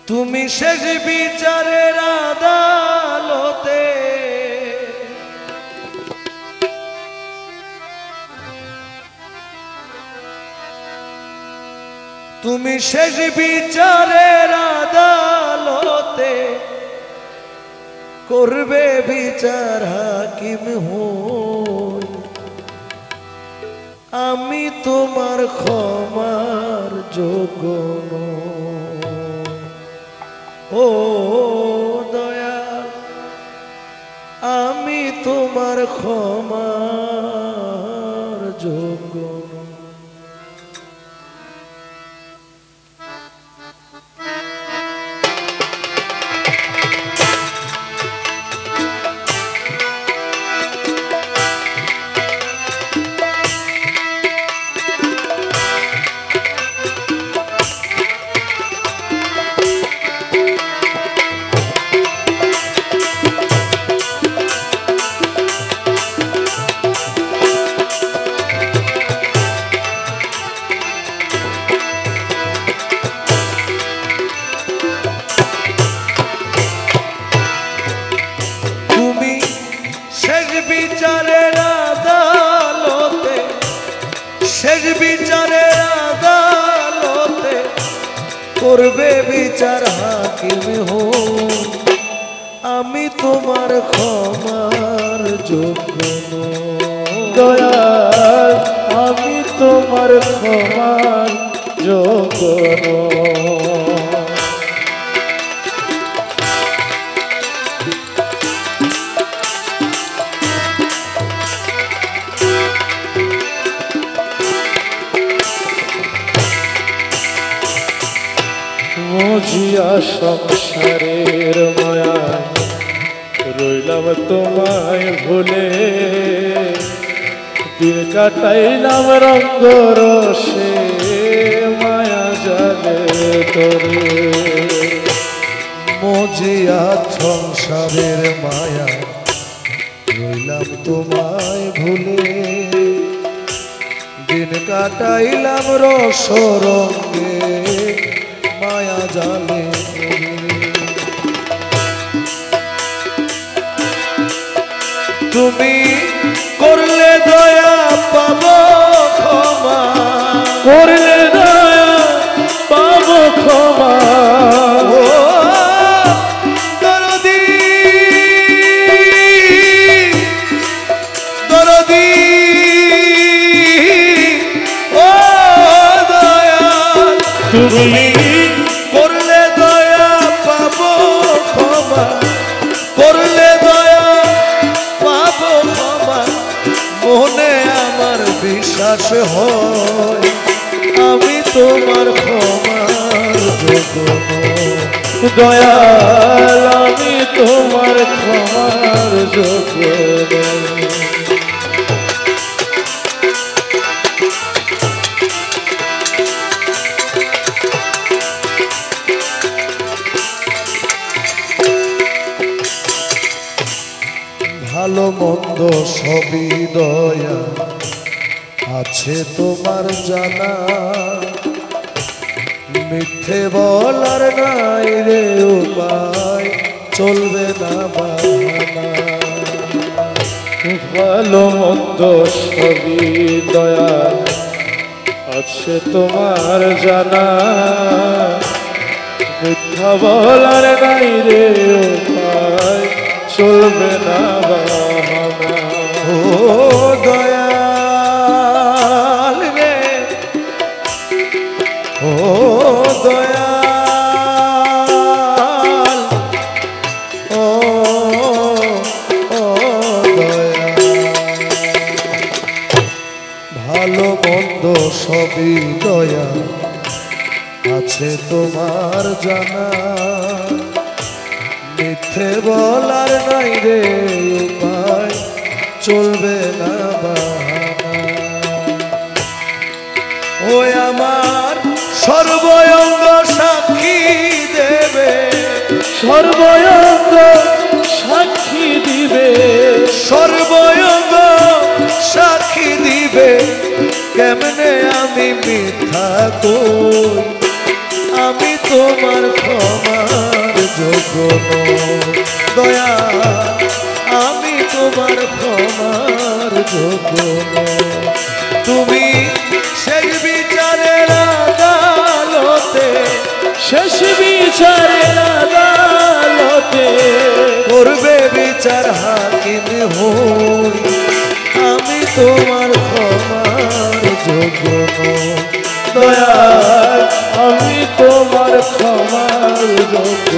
তুমি শেষ বিচারের আদালতে তুমি শেষ বিচারের আদালতে করবে বিচার হাকিম হই আমি তোমার ক্ষমার যোগ্য ও দয়াল আমি তোমার ক্ষমার যোগ্য শেষ বিচারের আদালতে করবে বিচার হাকিম হই আমি তোমার ক্ষমার যোগ্য দয়াল আমি তোমার ক্ষমার যোগ্য মজিয়া সংসারের মায়া রইলাম তোমায় ভুলে দিন কাটাইলাম রঙ্গ রসে মায়া জালে তোরে মজিয়া সংসারের মায়া রইলাম তোমায় ভুলে দিন কাটাইলাম রস রঙ্গে মায়া জালে তুমি করলে দয়া পাবো ক্ষমা করলে দয়া পাবো ক্ষমা ও দরদি দরদি ও দয়াল তুমি করলে দয়া পাবো ক্ষমা করলে দয়া পাবো ক্ষমা মনে আমার বিশ্বাস হয় আমি তোমার ক্ষমার যোগ্য দয়াল আমি তোমার ক্ষমার যোগ্য ভালো মন্দ সবই দয়া আছে তোমার জানা মিথ্যে বলার নাই রে উপায় চলবে না বাহানা ভালো মন্দ সবই দয়া আছে তোমার জানা মিথ্যা বলার নাই রে উপায় চলবে না বাহানা ও দয়াল রে ও দয়াল ও ও দয়াল ভালো মন্দ সবই দয়া আছে তোমার জানা মিথ্যে বলার নাই রে উপায় চলবে না বাহানা ওই আমার সর্বঙ্গ সাক্ষী দেবে সর্বঙ্গ সাক্ষী দিবে সর্বঙ্গ সাক্ষী দিবে কেমনে আমি মিথ্যা কই আমি তোমার ক্ষমা যোগ্য নই। দয়া আমি তোমার ক্ষমার যোগ্য নই। তুমি সেই বিচারের আদালতে শেষ বিচারের আদালতে করবে বিচার হাকিম হই। আমি তোমার ক্ষমার যোগ্য নই। দয়া আমি তোমার ক্ষমার যোগ্য।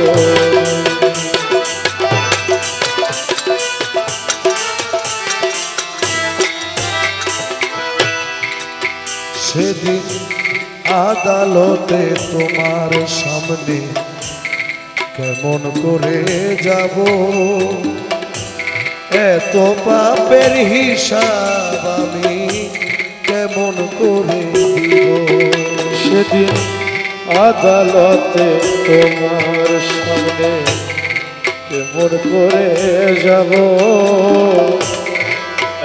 সেদিন আদালতে তোমার সামনে কেমন করে যাব, এত পাপের হিসাব আমি কেমন করে দিব। সেদিন আদালতে তোমার সামনে কেমন করে যাব,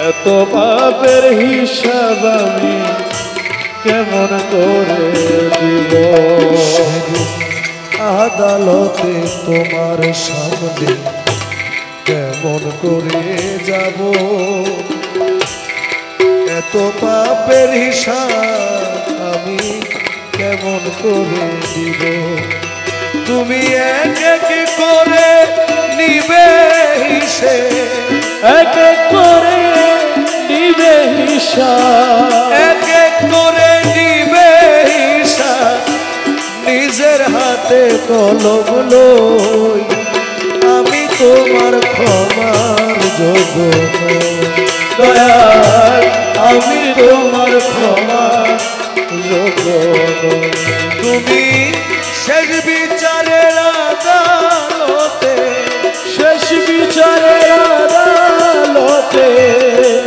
এত পাপের হিসাব আমি কেমন করে দিব। সেদিন আদালতে তোমার সামনে কেমন করে যাব, এত পাপের হিসাব আমি কেমন করে দিব। তুমি এক এক করে নিবে হিসেব, এক এক করে নিবে হিসাব, এক এক করে নিবে হিসাব। নিজের হাতে কলম লই, আমি তোমার ক্ষমার যোগ্য নই। দয়াল আমি তোমার ক্ষমার যোগ্য নই। তুমি শেষ বিচারের আদালতে, শেষ বিচারের আদালতে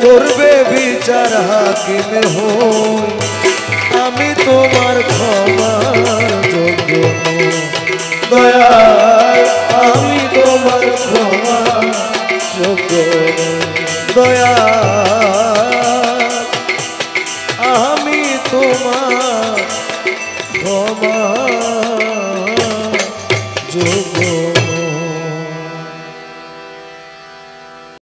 করবে বিচার হাকিম হই। আমি তোমার ক্ষমার যোগ্য নই। দয়াল আমি তোমার ক্ষমার যোগ্য নই। দয়া আমি তোমার ক্ষমা